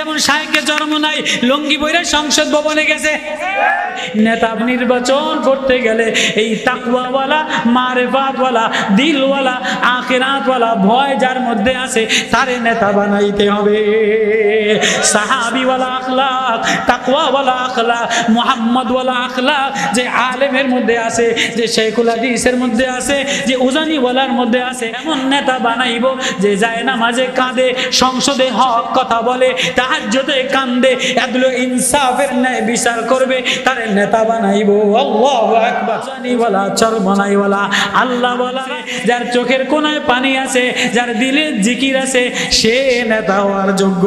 যেমন শায়েখে জন্ম নাই লঙ্গি বইরে সংসদ ভবনে গেছে। নেতা নির্বাচন করতে গেলে এই তাকওয়াওয়ালা, মারেফাতওয়ালা, দিলওয়ালা, আখিরাতওয়ালা, ভয় যার মধ্যে আছে তারে নেতা বানাইতে হবে। সাহাবীওয়ালা আখলাক, তাকওয়াওয়ালা আখলাক, মুহাম্মদওয়ালা আখলাক যে আলেমের মধ্যে আছে, যে শেখুল হাদিসের মধ্যে আছে, যে উজানিওয়ালার মধ্যে আছে, এমন নেতা বানাইব যে যায় নামাজে কাঁদে, সংসদে হক কথা বলে, তাহাজ্জুদে কান্দে, এগুলো ইনসাফের ন্যায় বিচার করবে, তারে নেতা বানাইব। আল্লাহু আকবার। উজানিওয়ালা, চরমনাইওয়ালা, আল্লাহ বলা, যার চোখের কোনায় পানি আছে, যার দিলে জিকির আছে, সে নেতা হওয়ার যোগ্য।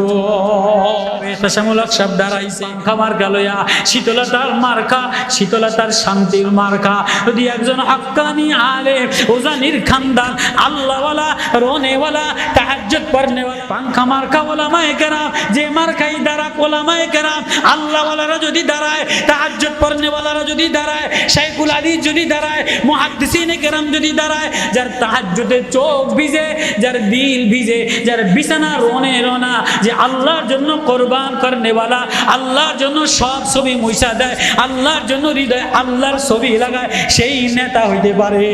পেশামূলক সব দাঁড়াইছে খামার গালয়া, শীতলতার মার্কা, শীতলতার শান্তির মার্কা। যদি একজন হাক্কানি আলেম, উজানির খানদান, আল্লাহওয়ালা, রনেওয়ালা, তাহাজ্জুদ পড়নেওয়ালা, পাঙ্খা মার্কা ওলামায়ে কেরাম, যে মার্কাই দাঁড়াক ওলামায়ে কেরাম, আল্লাহওয়ালারা যদি দাঁড়ায়, তাহাজ্জুদ পড়নেওয়ালারা যদি দাঁড়ায়, শাইখুল হাদিস যদি দাঁড়ায়, মুহাদ্দিসিনে কেরাম যদি দাঁড়ায়, যার তাহাজ্জুদে চোখ ভিজে, যার দিল ভিজে, যার বিছানা রনে রনা, যে আল্লাহর জন্য কোরবান করনেওয়ালা, আল্লাহর জন্য সব ছবি মুইসা দেয়, আল্লাহর জন্য হৃদয় আল্লাহর ছবি লাগায়, সেই নেতা হইতে পারে।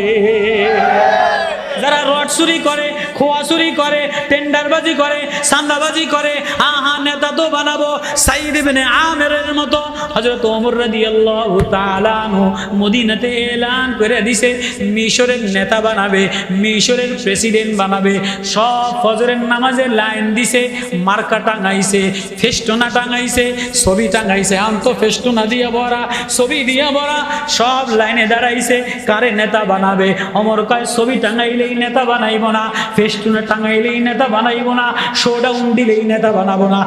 যারা রড চুরি করে, খোয়া চুরি করে, টেন্ডারবাজি করে, চাঁদাবাজি করে, আহা নেতা তো বানাবো সাইদ ইবনে আমেরের মতো। হযরত ওমর রাদিয়াল্লাহু তাআলা আনহু মদিনাতে এলান করে দিছে মিশরের নেতা বানাবে, মিশরের প্রেসিডেন্ট বানাবে। সব ফজরের নামাজে লাইন দিছে, মার্কা টাঙাইছে, ফেস্টুনা টাঙাইছে, ছবি টাঙাইছে, আন্ত ফেস্টুনা দিয়ে ভরা, ছবি দিয়ে ভরা, সব লাইনে দাঁড়াইছে কারে নেতা বানাবে। ওমর কয় ছবি টাঙাইলেই নেতা বানাইব না, ফেস্টুনা টাঙাইলেই নেতা বানাইব না, শোডাউন দিলেই নেতা বানাবো না।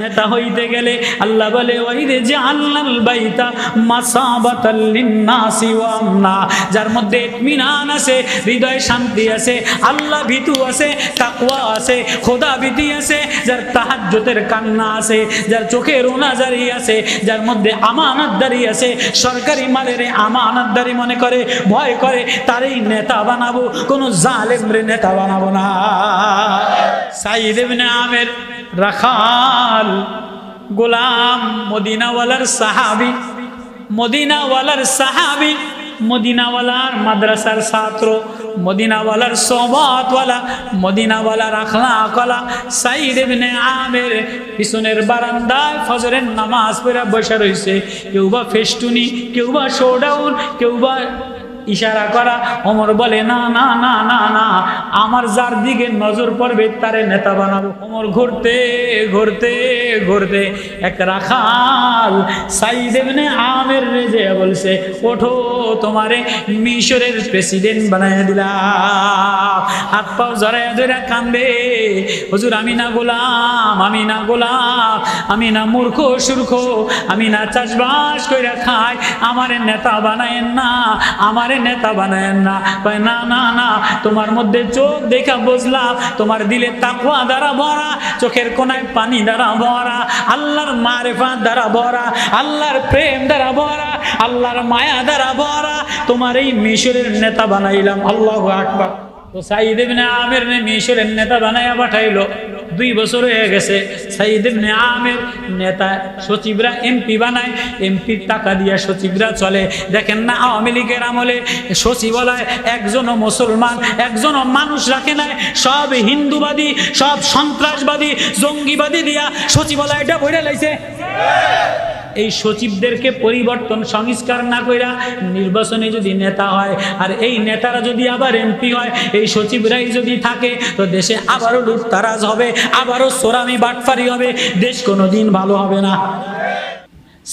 নেতা হইতে গেলে আল্লাহ বলে ওয়াইদে জাআলনাল বাইতা মাসাবাতাল লিন্নাসি ওয়া আমনা, যার মধ্যে ইতমিনান আছে, হৃদয়ে শান্তি আছে, আল্লাহ ভীতু আছে, তাকওয়া আছে, খোদা ভীতি আছে, যার তাহাজ্জুদের কান্না আছে, যার চোখে রোনাজারি আছে, যার মধ্যে আমানতদারি আছে, সরকারি মালের আমানতদারি মনে করে, ভয় করে, তারই নেতা বানাবো, কোন জালেমরে নেতা বানাবো না। সাইদ ইবনে আমের রাখাল, গোলাম, মদিনাওয়ালার সাহাবী, মদিনাওয়ালার সাহাবী, মদিনাওয়ালার মাদ্রাসার ছাত্র, মদিনাওয়ালার সোহবতওয়ালা, মদিনাওয়ালার আখলাকওয়ালা সাইদ ইবনে আমের পিছনের বারান্দায় ফজরের নামাজ পড়ে বসে রয়েছে। কেউ বা ফেস্টুনি, কেউ বা শোডাউন, কেউ বা ইশারা করা। ওমর বলে না না না না না, আমার যার দিকে নজর পড়বে তারে নেতা বানাবো। ওমর ঘুরতে ঘুরতে ঘুরতে এক রাখাল সাইদ ইবনে আমের রেজে বলছে, ওঠো, তোমারে মিশরের প্রেসিডেন্ট বানায় দিলাম। হাত পাও জড়ায় জড়ায় কান্দে, হুজুর আমি না গোলাম, আমি না গোলাম, আমি না মূর্খ সূর্খ, আমি না চাষবাস কইরা খাই, আমারে নেতা বানায়েন না, আমারে নেতা বানায়েন না। কয় না না না, তোমার মধ্যে চোখ দেখা বুঝলাম তোমার দিলে তাকওয়া দ্বারা ভরা, চোখের কোনায় পানি দ্বারা ভরা, আল্লাহর মারিফাত দ্বারা ভরা, আল্লাহর প্রেম দ্বারা ভরা, আল্লাহর মায়া দ্বারা ভরা, তোমার এই মিশরের নেতা বানাইলাম। আল্লাহু আকবার। তো সাইদ ইবনে আমের মিশরের নেতা বানাইয়া পাঠাইলো। 2 বছর হয়ে গেছে। সাইদ ইবনে আমের নেতা, সচিবরা এমপি বানায়, এমপির টাকা দিয়া সচিবরা চলে। দেখেন না আওয়ামী লীগের আমলে সচিবালয় একজনও মুসলমান, একজনও মানুষ রাখে নাই, সব হিন্দুবাদী, সব সন্ত্রাসবাদী, জঙ্গিবাদী দিয়া সচিবালয়টা ভরে লাইছে। এই সচিবদেরকে পরিবর্তন সংস্কার না কইরা নির্বাচনে যদি নেতা হয়, আর এই নেতারা যদি আবার এমপি হয়, এই সচিবরাই যদি থাকে, তো দেশে আবারও লুটতারাজ হবে, আবারও চোরামি বাটফারি হবে, দেশ কোনোদিন ভালো হবে না।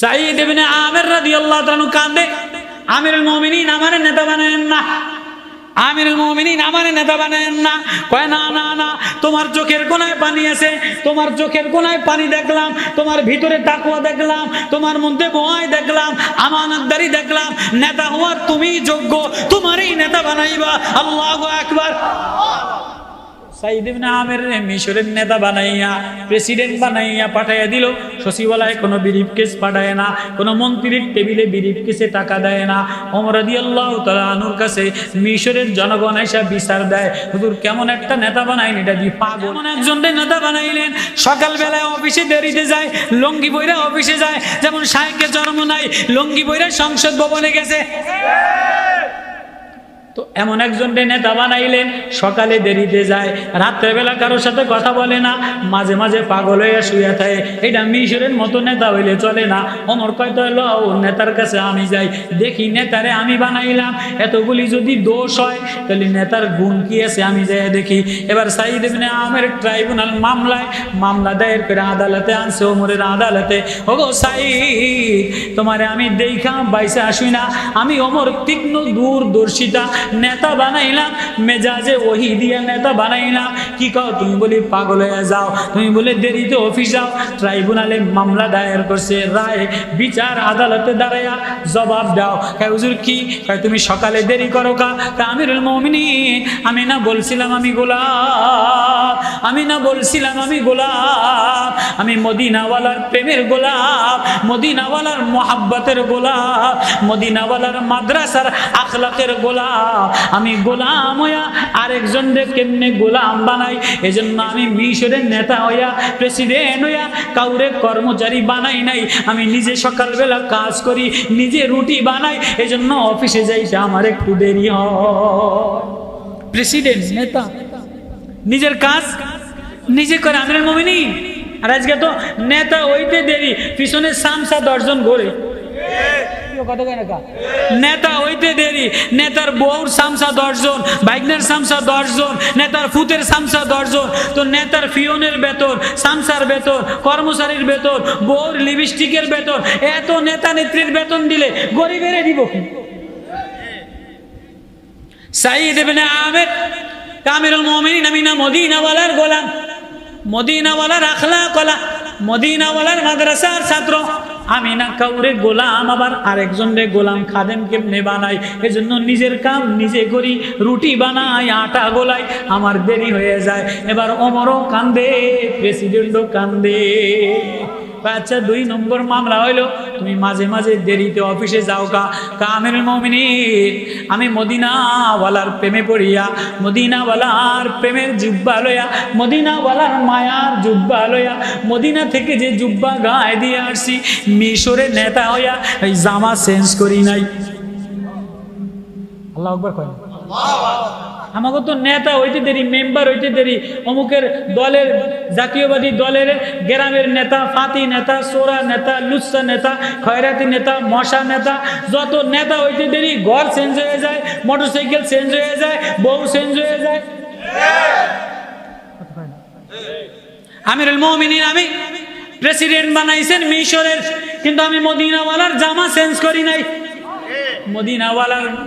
সাইদ ইবনে আমের রাদিয়াল্লাহু তাআলা কান্দে, আমিরুল মুমিনিন আমারে নেতা বানায়েন না, আমিরুল মুমিনিন আমারে নেতা বানায়েন না। কয় না না না, তোমার চোখের কোনায় পানি আছে, তোমার চোখের কোনায় পানি দেখলাম, তোমার ভিতরে তাকওয়া দেখলাম, তোমার মধ্যে ভয় দেখলাম, আমানতদারি দেখলাম, নেতা হওয়ার তুমি যোগ্য, তোমারই নেতা বানাইবা। আল্লাহু আকবার। সাইদ ইবনে আমের মিশরের নেতা বানাইয়া প্রেসিডেন্ট বানাইয়া পাঠাইয়া দিল। সচিবালয়ে কোনো ব্রিফকেস পাঠায় না, কোনো মন্ত্রীর টেবিলে ব্রিফকেসে টাকা দেয় না। ওমর রাদিয়াল্লাহু তাআলা আনহুর কাছে মিশরের জনগণ এসে বিচার দেয়, হুজুর কেমন একটা নেতা বানাইলেন, এটা কি পাগল? এমন একজন নেতা বানাইলেন সকালবেলায় অফিসে দেরিতে যায়, লঙ্গি বইরা অফিসে যায়, যেমন শায়েখের জন্ম নাই লঙ্গি বইরা সংসদ ভবনে গেছে। তো এমন একজন নেতা বানাইলেন সকালে দেরিতে যায়, রাত্রেবেলা কারোর সাথে কথা বলে না, মাঝে মাঝে পাগল হয়ে শুয়ে থাকে। এটা মিশরের মতো নেতা হইলে চলে না। ওমর কয়তো হলো নেতার কাছে আমি যাই, দেখি নেতারে আমি বানাইলাম, এতগুলি যদি দোষ হয় তাহলে নেতার গুণ কি আছে আমি যাই দেখি। এবার সাইদ ইবনে আমের ট্রাইব্যুনাল মামলা দায়ের করে আদালতে আনছে, ওমরের আদালতে। ওগো সাইদ, তোমারে আমি দেখা বাইসে আসি না, আমি ওমর তীক্ষ্ণ দূরদর্শিতা নেতা বানাইলাম, মেজাজে ওহি দিয়া নেতা বানাইলাম। কি কও তুমি? বলি পাগল হয়ে যাও, তুমি বলে দেরিতে অফিস যাও। ট্রাইব্যুনালে মামলা দায়ের করছে, রায় বিচার আদালতে দাঁড়াইয়া জবাব দাও। হুজুর কি? তুমি সকালে দেরি করো কা? আমিরুল মুমিনিন, আমি না বলছিলাম আমি গোলাপ, আমি না বলছিলাম আমি গোলাপ, আমি মদিনাওয়ালার প্রেমের গোলাপ, মদিনাওয়ালার মোহাব্বতের গোলাপ, মদিনাওয়ালার মাদ্রাসার আখলাকের গোলাপ। আমি গোলাম হইয়া আরেকজনকে কেমনে গোলাম বানাই, এজন্য আমি মিশরের নেতা হইয়া প্রেসিডেন্ট হইয়া কাউরে কর্মচারী বানাই নাই। আমি নিজে সকালবেলা কাজ করি, নিজে রুটি বানাই, এজন্য অফিসে যাইতে আমার একটু দেরি হয়। প্রেসিডেন্ট নেতা নিজের কাজ নিজে করে আমিরুল মুমিনিন। আর আজকে তো নেতা হইতে দেরি, পিছনে সামসা 10 জন ঘোরে। নেতা হইতে দেরি, নেতার বউর সামসা 10 জন, বাইকনের সামসা 10 জন, নেতার ফুতের সামসা 10 জন। তো নেতার ফিওনের বেতন, সামসার বেতন, কর্মচারীর বেতন, বউর লিপস্টিকের বেতন, এত নেতা নেত্রীর বেতন দিলে গরিবের দিব কি? সাইদ ইবনে আমের আমিরুল মুমিনিন, আমি না মদিনাওয়ালার গোলাম, মদিনাওয়ালার আখলাকওয়ালা, মদিনাওয়ালার মাদ্রাসার ছাত্র, আমি না কাউরে গোলাম আবার আরেকজনের গোলাম খাদেম কেমনে বানাই। এজন্য নিজের কাম নিজে করি, রুটি বানাই, আটা গোলাই, আমার দেরি হয়ে যায়। এবার ওমরও কান্দে, প্রেসিডেন্টও কান্দে। আচ্ছা 2 নম্বর মামলা হইলো, তুমি মাঝে মাঝে দেরিতে অফিসে যাও কা? আমিরুল মুমিনিন, আমি মদিনাওয়ালার প্রেমে পড়িয়া, মদিনাওয়ালার প্রেমের জুব্বা লইয়া, মদিনাওয়ালার মায়ার জুব্বা লইয়া, মদিনা থেকে যে জুব্বা গায়ে দিয়ে আসছি, মিশরের নেতা হইয়া এই জামা চেঞ্জ করি নাই। আল্লাহু আকবার কয়। আমাকে তো নেতা হইতে দেরি, মেম্বার হইতে দেরি, অমুকের দলের জাতীয়বাদী দলের গ্রামের নেতা, ফাতি নেতা, সোরা নেতা, লুচ্ছা নেতা, খয়রাতি নেতা, মশা নেতা, যত নেতা হইতে দেরি ঘর চেঞ্জ হয়ে যায়, মোটরসাইকেল চেঞ্জ হয়ে যায়, বউ চেঞ্জ হয়ে যায়। আমিরুল মুমিনিন, আমি প্রেসিডেন্ট বানাইছেন মিশরের, কিন্তু আমি মদিনাওয়ালার জামা চেঞ্জ করি নাই।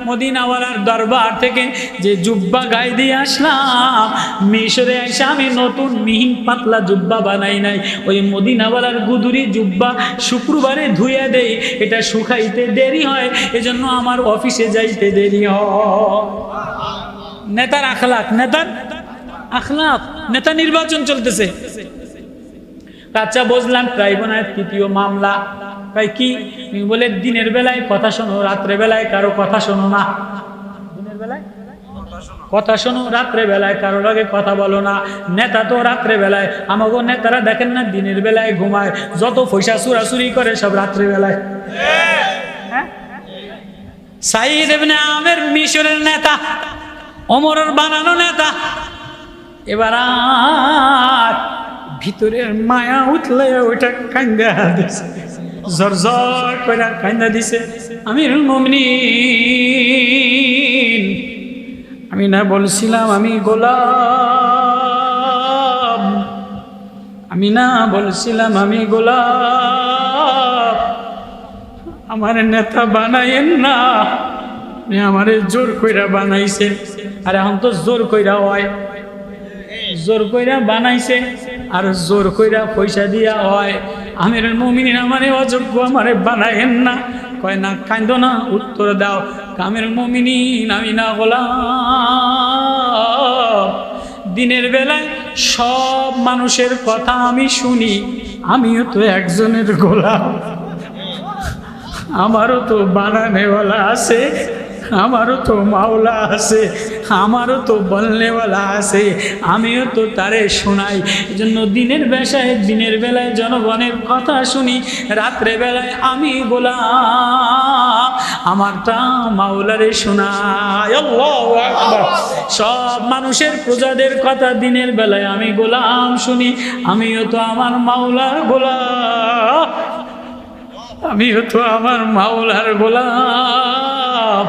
মদিনাওয়ালার দরবার থেকে যে জুব্বা গায়ে দিয়ে আসলাম, মিশরে এসে আমি নতুন মিহিন পাতলা জুব্বা বানাই নাই। ওই মদিনাওয়ালার গুদুরি জুব্বা শুক্রবারে ধুয়ে দেই, এটা শুকাইতে দেরি হয়, এজন্য আমার অফিসে যাইতে দেরি হয়। নেতার আখলাক, নেতার আখলাক, নেতা নির্বাচন চলতেছে। আচ্ছা বুঝলাম, ট্রাইব্যুনালের 3য় মামলা। তাই কি? বলে দিনের বেলায় কথা শোনো, রাত্রে বেলায় কারো কথা শোনো না। দিনের বেলায় কথা শোনো, রাত্রে বেলায় কারো লগে কথা বলো না। নেতা তো রাত্রে বেলায়, আমাগো নেতারা দেখেন না দিনের বেলায় ঘুমায়, যত পয়সা চুরাচুরি করে সব রাত্রে বেলায়। সাইদ ইবনে আমের মিশরের নেতা, ওমরের বানানো নেতা। এবার আর ভিতরের মায়া উঠলে ওইটা কান্দা দিছে, জর্জর করে কান্দা দিছে। আমিরুল মুমিনিন, আমি না বলছিলাম আমি গোলাম, আমি না বলছিলাম আমি গোলাম, আমার নেতা বানাইেন না, আমারে জোর কইরা বানাইছে। আর এখন তো জোর কইরা হয়, জোর কইরা বানাইছে আর জোর কইরা পয়সা দিয়া হয়। আমিরুল মুমিনিন, আমারে অযোগ্য, আমারে বানাইেন না। কয় না, কান্দো না, উত্তর দাও। আমিরুল মুমিনিন, আমি না গোলাম, দিনের বেলায় সব মানুষের কথা আমি শুনি, আমিও তো একজনের গোলাম, আমারও তো বানানেওয়ালা আছে, আমারও তো মাওলা আছে, আমারও তো বলনেওয়ালা আছে, আমিও তো তারে শোনাই। এজন্য দিনের বেলায় জনগণের কথা শুনি, রাত্রে বেলায় আমি গোলাম, আমারটা মাওলারে শোনাই। আল্লাহু আকবার। সব মানুষের প্রজাদের কথা দিনের বেলায় আমি গোলাম শুনি, আমিও তো আমার মাওলার গোলাম, আমিও তো আমার মাওলার গোলাম,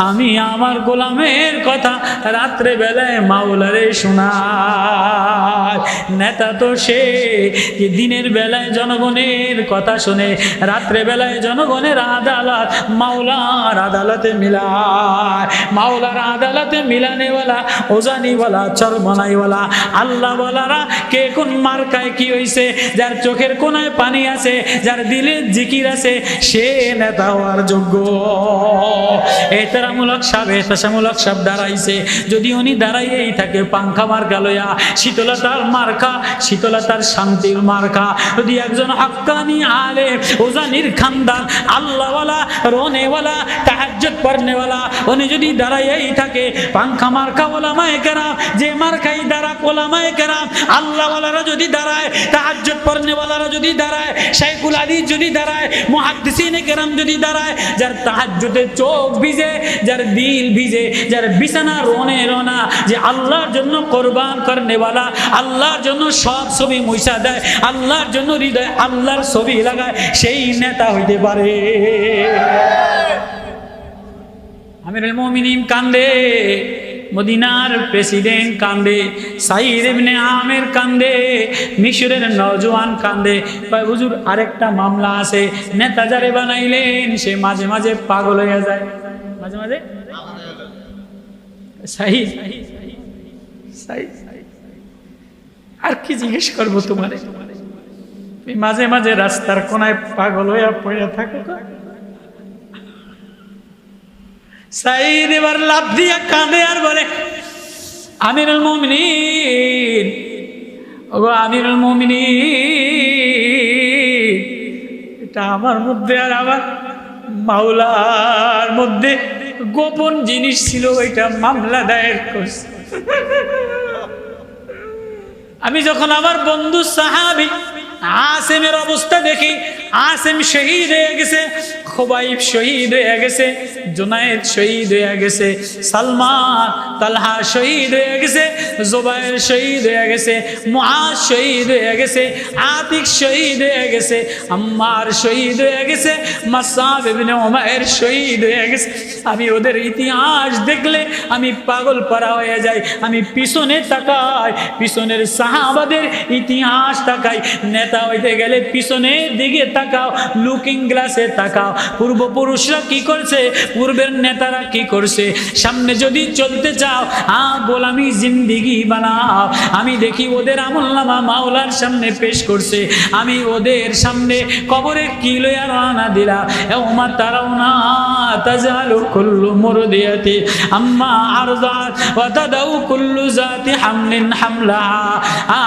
আমি আমার গোলামের কথা রাত্রে বেলায় মাওলারে শোনাই। নেতা তো সে যে দিনের বেলায় জনগণের কথা শোনে, রাত্রে বেলায় জনগণের আদালত মাওলার আদালতে মিলায়। মাওলার আদালতে মিলানেওয়ালা, ওজানিওয়ালা, চরমনাইওয়ালা, আল্লাহ বলারা কে কোন মার্কায় কি হয়েছে, যার চোখের কোনায় পানি আছে, যার দিলে জিকির আছে, সে নেতা হওয়ার যোগ্য। এহতারামূলক সাহেব, এহতাসামূলক সাহেব দাঁড়াইছে, যদি উনি দাঁড়াইয়েই থাকে পাংখা মার্কা লইয়া, শীতলতার মার্কা, শীতলতার শান্তির মার্কা, যদি একজন হাক্কানি আলেম, ওজানির খানদান, আল্লাহওয়ালা, রোনেওয়ালা, তাহাজ্জুদ পড়নেওয়ালা, উনি যদি দাঁড়াইয়েই থাকে পাংখা মার্কা ওলামায়ে কেরাম, যে মার্কাই দাঁড়াক ওলামায়ে কেরাম, আল্লাহওয়ালারা যদি দাঁড়ায়, তাহাজ্জুদ পড়নেওয়ালারা যদি দাঁড়ায়, শাইখুল হাদিস যদি দাঁড়ায়, মুহাদ্দিসিনে কেরাম যদি দাঁড়ায়, যার তাহাজ্জুদে চোখ ভিজে, যার দিল ভিজে, যার বিছানা রোনে রোনা, যে আল্লাহর জন্য কোরবান করনেওয়ালা, আল্লাহর জন্য সব ছবি মুইসা দেয়, আল্লাহর জন্য হৃদয় আল্লাহর ছবি লাগায়, সেই নেতা হইতে পারে। আমিরুল মুমিনিন কান্দে, মদিনার প্রেসিডেন্ট কান্দে, সাইদ ইবনে আমের কান্দে, মিশরের নওজোয়ান কান্দে। কয় হুজুর আরেকটা মামলা আছে, নেতা যারে বানাইলেন সে মাঝে মাঝে পাগল হয়ে যায়, মাঝে মাঝে সাইদ সাইদ আর কি জিজ্ঞেস করবো তোমারে, মাঝে মাঝে রাস্তার কোনায় পাগল হইয়া পড়ে থাকো। সাইদ এবার লাফ দিয়া কাঁদে আর বলে, আমিরুল মুমিনিন, ওগো আমিরুল মুমিনিন, এটা আমার মধ্যে আর আমার মাওলার মধ্যে গোপন জিনিস ছিল, ওইটা মামলা দায়ের করছে। আমি যখন আমার বন্ধু সাহাবী আসেমের অবস্থা দেখি, আসেম শহীদ হয়ে গেছে, খুবাইব শহীদ হয়ে গেছে, জুনায়েদ শহীদ হয়ে গেছে, সালমান তালহা শহীদ হয়ে গেছে, জুবায়ের শহীদ হয়ে গেছে, মুআজ শহীদ হয়ে গেছে, আতিক শহীদ হয়ে গেছে, আম্মার শহীদ হয়ে গেছে, মাসআব ইবনে উমাইর শহীদ হয়ে গেছে। আমি ওদের ইতিহাস দেখলে আমি পাগল পারা হয়ে যাই। আমি পিছনে তাকাই, পিছনের সাহাবাদের ইতিহাস তাকাই। নেতা হইতে গেলে পিছনের দিকে তাকাও, লুকিং গ্লাসে তাকাও, পূর্বপুরুষরা কি করছে, পূর্বের নেতারা কি করছে। সামনে যদি চলতে চাও, গোলামি জিন্দিগি বানাও। আমি দেখি ওদের আমলনামা মাওলার সামনে পেশ করছে, আমি ওদের সামনে কবরে কি লইয়া রানা দিলা। ইয়াউমা তারাউনা তাজালু কুল্লু মুরদিয়াতি আম্মা আরদাত ওয়া তাদাউ কুল্লু যাতি হামলিন হামলাহা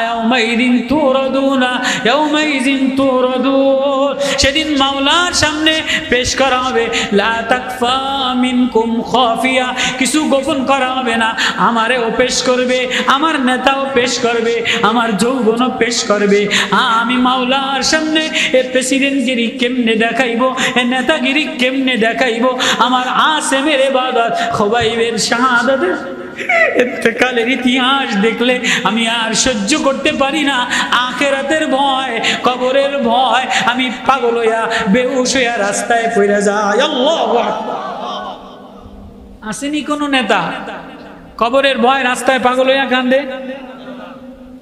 ইয়াউমাইযিন তুরাদুনা ইয়াউমাইযিন তুরাদুন। সেদিন মাওলার সামনে পেশ করা হবে, লা তাকফা মিনকুম খাফিয়া, কিছু গোপন করা হবে না। আমারেও পেশ করবে, আমার নেতাও পেশ করবে, আমার যৌবনও পেশ করবে। আমি মাওলার সামনে এ প্রেসিডেন্টগিরি কেমনে দেখাইবো, এ নেতাগিরি কেমনে দেখাইবো। আমার আসেমের ইবাদত, খুবাইবের শাহাদাতের ইন্তেকালের ইতিহাস দেখলে আমি আর সহ্য করতে পারি না। আখিরাতের ভয়, কবরের ভয়, আমি পাগল হইয়া বেহুশ হইয়া রাস্তায় পড়ে যাই। আল্লাহু আকবার। আসেনি কোন নেতা কবরের ভয় রাস্তায় পাগল হইয়া কান্দে?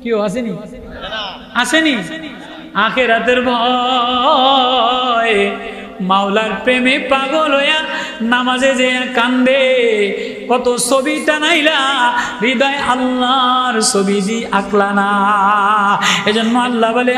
কেউ আসেনি? আসেনি? আখিরাতের ভয়, মাওলার প্রেমে পাগল হইয়া নামাজে যে কান্দে। কত ছবি টানাইলা, হৃদয় আল্লাহর ছবি দি আঁকলা না। এজন্য আল্লাহ বলে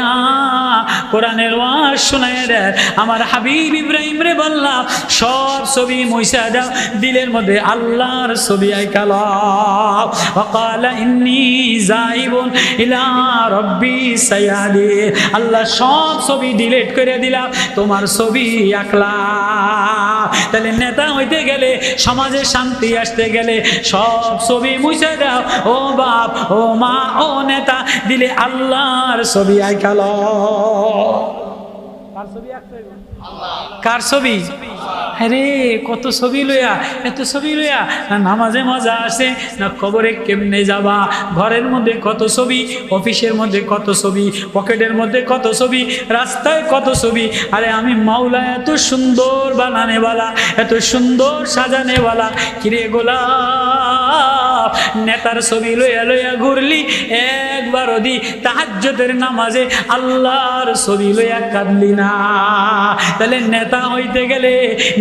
কোরআনের ওয়াজ শোনায় দেয় আমার হাবিব ইব্রাহিম রে বললাম সব ছবি মুইছা দাও দিলের মধ্যে আল্লাহর ছবি আইকালাও ওয়াকালা ইন্নী যাইবুন ইলা রাব্বি সায়াদি আল্লাহ সব ছবি ডিলিট করে দিলাম তোমার ছবি আঁকলা তাহলে নেতা হইতে গেলে সমাজে শান্তি আসতে গেলে সব ছবি মুছে দাও ও বাপ ও মা ও নেতা দিলে আল্লাহর ছবি আইকালো কার ছবি আরে কত ছবি লইয়া এত ছবি লইয়া না নামাজে মজা আসে না কবরে কেমনে যাবা ঘরের মধ্যে কত ছবি অফিসের মধ্যে কত ছবি পকেটের মধ্যে কত ছবি রাস্তায় কত ছবি আরে আমি মাওলা এত সুন্দর বানানেওয়ালা এত সুন্দর সাজানেওয়ালা কিরে গোলাপ নেতার ছবি লইয়া লইয়া ঘুরলি একবার দি তাহাজ্জুদের নামাজে আল্লাহর ছবি লইয়া কাঁদলি না তাহলে নেতা হইতে গেলে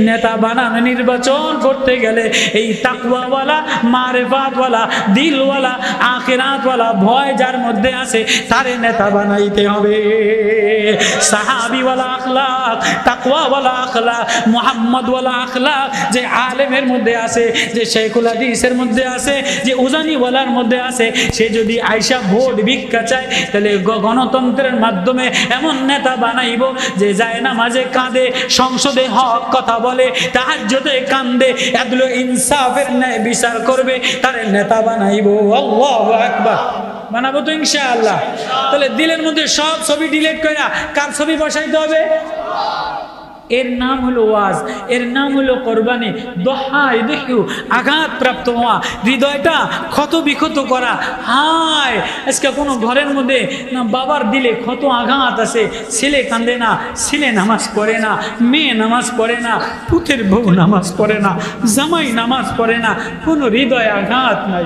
নেতা বানানো নির্বাচন করতে গেলে এই তাকওয়াওয়ালা মারিফাতওয়ালা দিলওয়ালা আখিরাতওয়ালা ভয় যার মধ্যে আছে তারে নেতা বানাইতে হবে সাহাবীওয়ালা আখলাক তাকওয়াওয়ালা আখলাক মুহাম্মদওয়ালা আখলাক যে আলেমের মধ্যে আছে যে শেখুল হাদিসের মধ্যে আছে যে উজানিওয়ালার মধ্যে আছে সে যদি আয়সা ভোট ভিক্ষা চায় তাহলে গণতন্ত্রের মাধ্যমে এমন নেতা বানাইব যে যায় না মাঝে কাঁদে সংসদে হক কথা বলে তাহাজ্জুদে কান্দে এগুলো ইনসাফের ন্যায় বিচার করবে তারে নেতা বানাইব আল্লাহু আকবার বানাবো তো ইনশাআল্লাহ তাহলে দিলের মধ্যে সব ছবি ডিলিট কইরা কার ছবি বসাইতে হবে এর নাম হলো ওয়াজ এর নাম হলো কোরবানি দোহাই দেখিও আঘাত প্রাপ্ত হওয়া হৃদয়টা ক্ষত বিক্ষত করা হায় আজকে কোনো ঘরের মধ্যে না বাবার দিলে ক্ষত আঘাত আছে ছেলে কান্দে না ছেলে নামাজ পড়ে না মেয়ে নামাজ পড়ে না পুতের বউ নামাজ পড়ে না জামাই নামাজ পড়ে না কোনো হৃদয় আঘাত নাই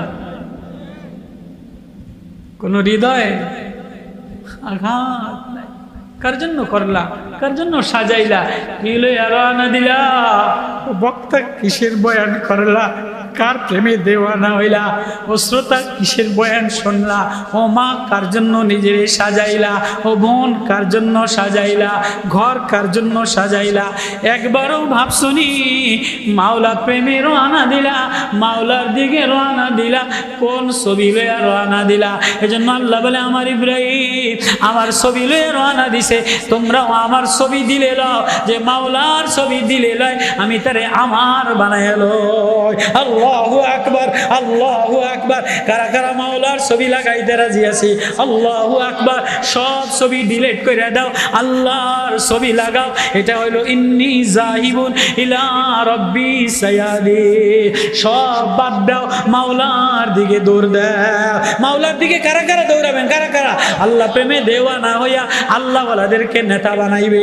কোনো হৃদয় আঘাত নাই কার জন্য করলা কার জন্য সাজাইলা কিলে আরানা দিলা বক্তা কিসের বয়ান করলা কার প্রেমে দেওয়ানা হইলা ও শ্রোতা কিসের বয়ান শুনলা ও মা কার জন্য নিজের সাজাইলা ও বোন কার জন্য সাজাইলা ঘর কার জন্য সাজাইলা একবারও ভাবছুনি মাওলা প্রেমে রওনা দিলা মাওলার দিকে রওনা দিলা কোন ছবি লইয়া রওনা দিলা এজন্য আল্লাহ বলে আমার ইব্রাহিম আমার ছবি লইয়া রওনা দিছে তোমরাও আমার ছবি দিলে লও যে মাওলার ছবি দিলে লয় আমি তারে আমার বানায় লই আল্লাহু আকবার আল্লাহু আকবার কারা কারা মাওলার ছবি লাগাইতে রাজি আছি আল্লাহু আকবার সব ছবি ডিলিট করে দাও আল্লাহর ছবি লাগাও এটা হলো ইন্নী যাহিবুন ইলা রাব্বি সায়াদি সব বাদ দাও মাওলার দিকে দৌড় দাও মাওলার দিকে কারা কারা দৌড়াবেন কারা কারা আল্লাহ প্রেমে দেওয়ানা হইয়া আল্লাহ ওয়ালাদেরকে নেতা বানাইবে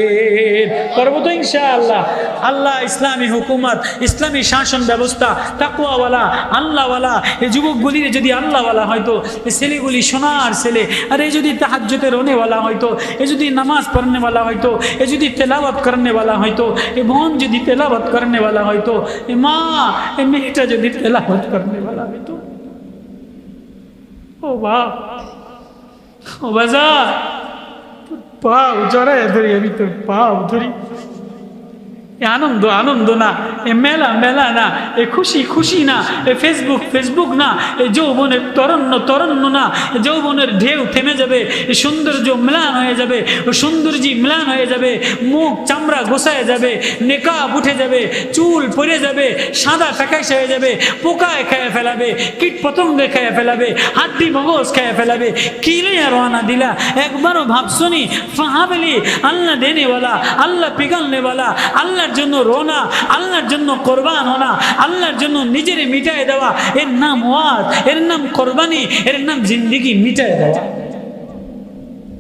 করব তো ইনশাআল্লাহ আল্লাহ ইসলামী হুকুমত ইসলামী শাসন ব্যবস্থা তাকওয়াওয়ালা আল্লাহওয়ালা এই যুবকগুলির যদি আল্লাহওয়ালা হয়তো এই ছেলেগুলি সোনার ছেলে আর এই যদি তাহাজ্জুদে রোনেওয়ালা হয়তো এ যদি নামাজ পড়নেওয়ালা হয়তো এ যদি তেলাওয়াত করনেওয়ালা হয়তো এ বোন যদি তেলাওয়াত করনেওয়ালা হয়তো এ মা এ মেয়েটা যদি তেলাওয়াত করনেওয়ালা হয়তো ও বাপ ও বাজার পাও জড়ায় ধরি আমি তোর পাও ধরি আনন্দ আনন্দ না এ মেলা মেলা না এ খুশি খুশি না এ ফেসবুক না এ যৌবনের তরণ্য না যৌবনের ঢেউ থেমে যাবে এ সৌন্দর্য ম্লান হয়ে যাবে ও সৌন্দর্যী ম্লান হয়ে যাবে মুখ চামড়া গোছায় যাবে নেকাব উঠে যাবে চুল পড়ে যাবে সাদা ফ্যাকাশে হয়ে যাবে পোকায় খেয়ে ফেলাবে কীট পতঙ্গে খেয়ে ফেলাবে হাড্ডি মগজ খেয়ে ফেলাবে কিলে রওনা দিলা একবারও ভাবছনি ফাহাবেলি আল্লাহ দেনেওয়ালা আল্লাহ পিগালনেওয়ালা আল্লাহ জন্য রোনা আল্লাহর জন্য কোরবান হোনা আল্লাহর জন্য নিজের মিটায় দেওয়া এর নাম ওয়াজ এর নাম কোরবানি এর নাম জিন্দেগি মিটায় দেওয়া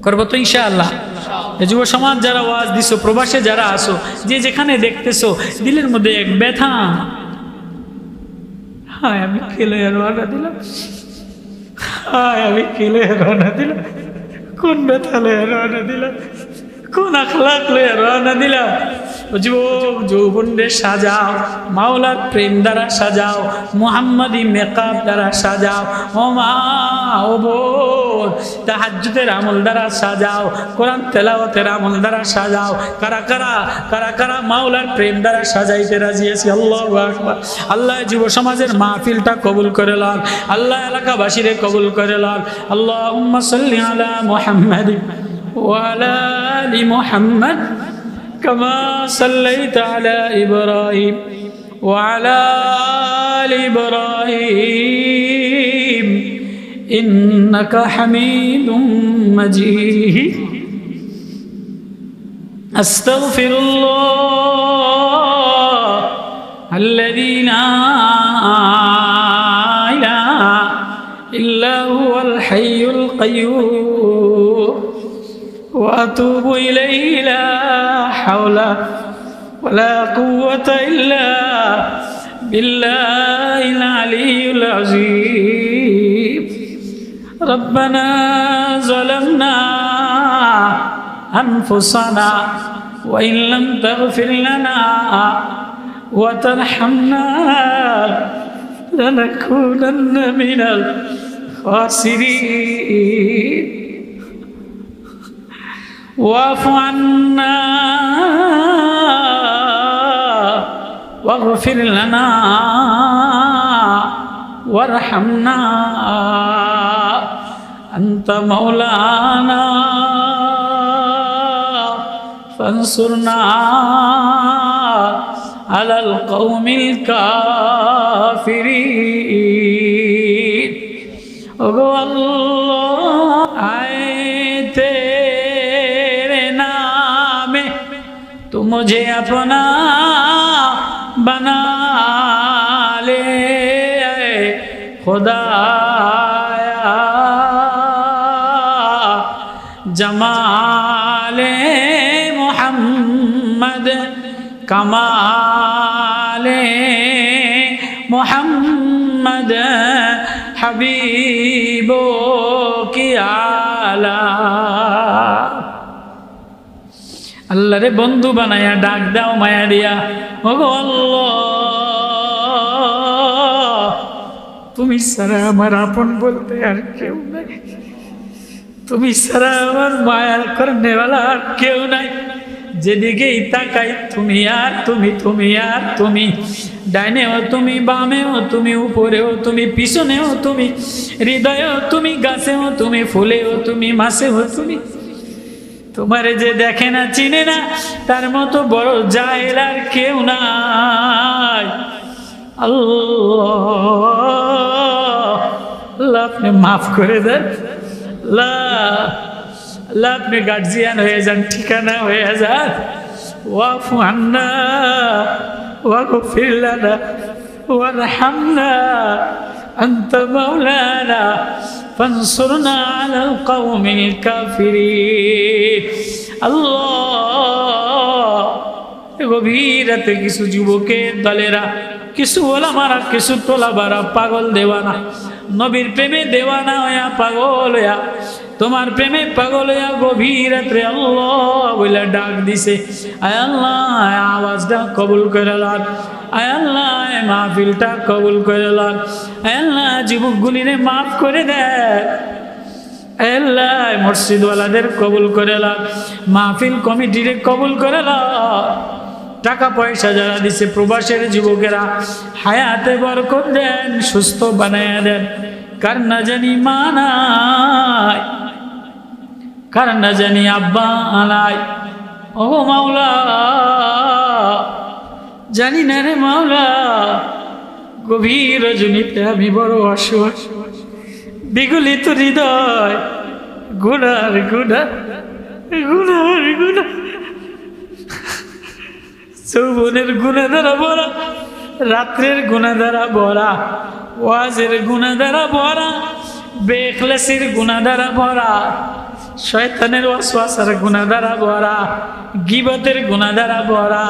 করবো তো ইনশাআল্লাহ যুব সমাজ যারা ওয়াজ দিছো প্রবাসে যারা আসো যে যেখানে দেখতেছো দিলের মধ্যে এক ব্যথা হায় আমি খেলে রওনা দিলাম হায় আমি খেলে রওনা দিলাম কোন ব্যথা লয়ে রওনা দিলাম কোন আখলাক লয়ে রওনা দিলাম যুবক যৌবনরে সাজাও, মাওলার প্রেম দ্বারা সাজাও, মুহাম্মাদি মেকআপ দ্বারা সাজাও। ও মা, ও বোন, তাহাজ্জুদের আমল দ্বারা সাজাও, কোরআন তেলাওয়াতের আমল দ্বারা সাজাও। কারা কারা কারা কারা মাওলার প্রেম দ্বারা সাজাইতে রাজি আছি? আল্লাহু আকবার। আল্লাহ যুব সমাজের মাহফিলটা কবুল করে লন, আল্লাহ এলাকাবাসীরে কবুল করে লন। আল্লাহুম্মা সাল্লি আলা মুহাম্মাদ ওয়া আলা আলি মুহাম্মাদ কামা সাল্লাইতা আলা ইব্রাহিম ওয়া আলা আলি ইব্রাহিম ইন্নাকা হামিদুম মাজিদ। আস্তাগফিরুল্লাহ আল্লাযী লা ইলাহা ইল্লা হুয়াল হাইয়ুল কাইয়্যুম ওয়া আতুবু ইলাইহি লা হাওলা ওয়া লা কুওয়াতা ইল্লা বিল্লাহিল আলিয়্যিল আযীম। রব্বানা যালামনা আনফুসানা ওয়া ইন লাম তাগফির লানা ওয়া তারহামনা লানাকুনান্না মিনাল খাসিরিন। ওয়াফু আন্না ওয়াগফির লানা ওয়ারহামনা আনতা মাওলানা ফানসুরনা আলাল কওমিল কাফিরিন। ওগো আল্লাহ, আয়ে তেরে নামে তু মুঝে আপনা बना ले खुदाया, जमाले मोहम्मद कमाले मोहम्मद हबीबो की आला। আল্লাহ রে বন্ধু বানায়া ডাক দাও মায়া দিয়া। ওগো আল্লাহ, তুমি ছাড়া আমার আপন বলতে আর কেউ নাই, তুমি ছাড়া আমার মায়ার করনেওয়ালা আর কেউ নাই। যেদিকেই তাকাই তুমি আর তুমি, তুমি আর তুমি। ডাইনেও তুমি, বামেও তুমি, উপরেও তুমি, পিছনেও তুমি, হৃদয়েও তুমি, গাছেও তুমি, ফুলেও তুমি, মাছেও তুমি। তোমারে যে দেখে না চিনে না তার মতো বড় জাহেল আর কেউ নাই। আল্লাহ আপনি মাফ করে দেন, আল্লাহ আপনি গার্জিয়ান হয়ে যান, ঠিকানা হয়ে যান। ওয়াফু আন্না ওয়াগফির লানা ওয়ারহামনা আনতা মাওলানা ফানসুরনা আলাল কওমিল কাফিরিন। আল্লাহ, গভীর রাতে কিছু যুবকের দলেরা, কিছু ওলামারা, কিছু তোলাবারা পাগল দেওয়ানা, নবীর প্রেমে দেওয়ানা হইয়া পাগল হইয়া, তোমার প্রেমে পাগল হইয়া গভীর রাত্রে আল্লাহ বলে ডাক দিছে। আয় আল্লাহ, আওয়াজটা কবুল করে লন। আয় আল্লাহ, মাহফিলটা কবুল করে লন। আয় আল্লাহ, যুবকগুলিরে মাফ করে দেন। আয় আল্লাহ, মসজিদওয়ালাদের কবুল করে লন, মাহফিল কমিটিরে কবুল করে লন। টাকা পয়সা যারা দিছে প্রবাসের যুবকেরা, হায়াতে বরকত দেন, সুস্থ বানায়া দেন। কার না জানি মা নাই, কার না জানি আব্বা নাই। ও মাওলা, জানি না রে মাওলা, গভীর রজনীতে আমি বড় অসহায়, বিগলিত হৃদয়, গুনার গুনাহ, গুনার গুনাহ, যৌবনের গুনাহ দ্বারা ভরা, রাত্রের গুনাহ দ্বারা ভরা, ওয়াজের গুনাহ দ্বারা ভরা, বেখলাসির গুনাহ দ্বারা ভরা, শয়তানের ওয়াসওয়াসার গুনাহ দ্বারা ভরা, গীবতের গুনাহ দ্বারা ভরা,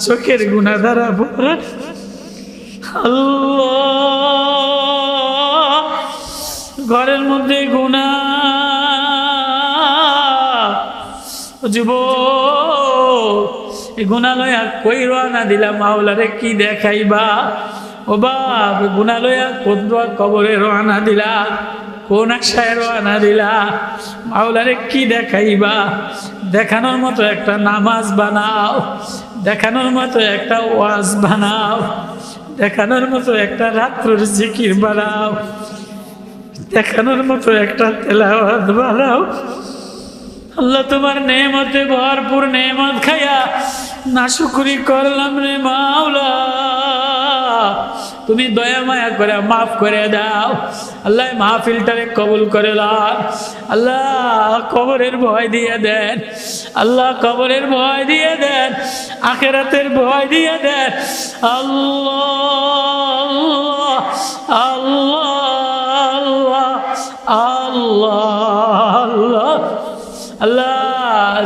চোখের গুনাহ দ্বারা ভরা। আল্লাহ, ঘরের মধ্যে গুনাহ, যুবক এই গুনাহ লইয়া কই রওনা দিলা মাওলারে কি দেখাইবা? ও বাপ, গুনাহ লইয়া কোন কবরে রওনা দিলা, কোন আশায় রওনা দিলা? মাওলারে কি দেখাইবা? দেখানোর মতো একটা নামাজ বানাও, দেখানোর মতো একটা ওয়াজ বানাও, দেখানোর মতো একটা রাত্রের জিকির বানাও, দেখানোর মতো একটা তেলাওয়াত বানাও। আল্লাহ তোমার নেমতে ভরপুর নেমত খাইয়া নাশুকরি করলাম রে মাওলা, তুমি দয়া মায়া করে মাফ করে দাও। আল্লাহ মাহফিলটারে কবুল করে লাও। আল্লাহ কবরের ভয় দিয়ে দেন, আল্লাহ কবরের ভয় দিয়ে দেন, আখিরাতের ভয় দিয়ে দেন। আল্লাহ আল্লাহ আল্লাহ আল্লাহ আল্লাহ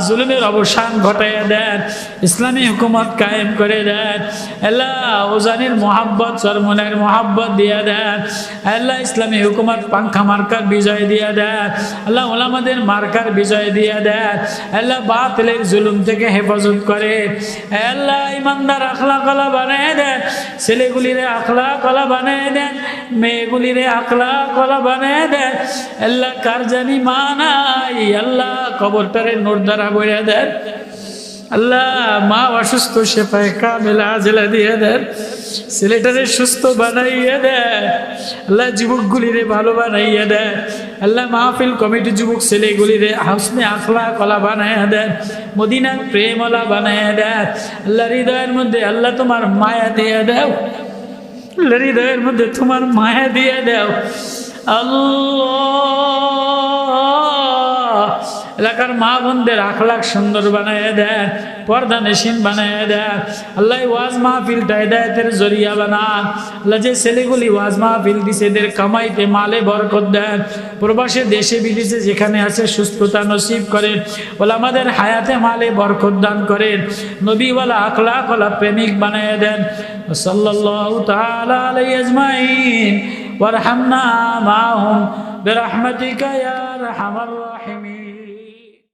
জুলুমের অবসান ঘটাইয়া দেন, ইসলামী হুকুমত কায়েম করে দেন। আল্লাহ ওজানির মোহাব্বত সরমনের মোহাব্বত দিয়ে দেন। আল্লাহ ইসলামী হুকুমত পাংখা মার্কার বিজয় দিয়ে দেন। আল্লাহ ওলামাদের মার্কার বিজয় দিয়ে দেন। আল্লাহ বাতিলের জুলুম থেকে হেফাজত করে। আল্লাহ ইমানদার আখলাকওয়ালা বানিয়ে দেন, ছেলেগুলিরে আখলাকওয়ালা বানিয়ে দেন, মেয়েগুলিরে আখলাকওয়ালা বানিয়ে দেন। আল্লাহ কার জানি মা নাই, আল্লাহ কবরটারে নূর দ্বারা বইয়া দেন। আল্লাহ মা অসুস্থ, শেফায়ে কামিলা আজলা দিয়ে দেন, ছেলেটারে সুস্থ বানাইয়া দেন। আল্লাহ যুবকগুলিরে ভালো বানাইয়া দেন। আল্লাহ মাহফিল কমিটি যুবক ছেলেগুলিরে হাসনে আখলাকওয়ালা বানাইয়া দেন, মদিনার প্রেমওয়ালা বানাইয়া দেন। আল্লাহ হৃদয়ের মধ্যে আল্লাহ তোমার মায়া দিয়ে দাও, আল্লাহ হৃদয়ের মধ্যে তোমার মায়া দিয়ে দাও। আল্লাহ এলাকার মা বোনদের আখলাক সুন্দর বানায় দেন, পর্দা নেশিন বানায় দেন। আল্লাহ ওয়াজ মাহফিলটা হিদায়াতের জরিয়া বানান। আল্লাহ যে ছেলেগুলি ওয়াজ মাহফিল দিছে এদের কামাইতে মালে বরকত দেন। প্রবাসে দেশে বিদেশে যেখানে আছে সুস্থতা নসিব করেন। ওলামাদের হায়াতে মালে বরকত দান করেন। নবীওয়ালা আখলাকওয়ালা প্রেমিক বানায় দেন। সাল্লাল্লাহু তাআলা আলাইহি আজমাইন ওয়ারহামনা মাহুম বিরহমাতিকা ইয়া আরহামার রাহিম।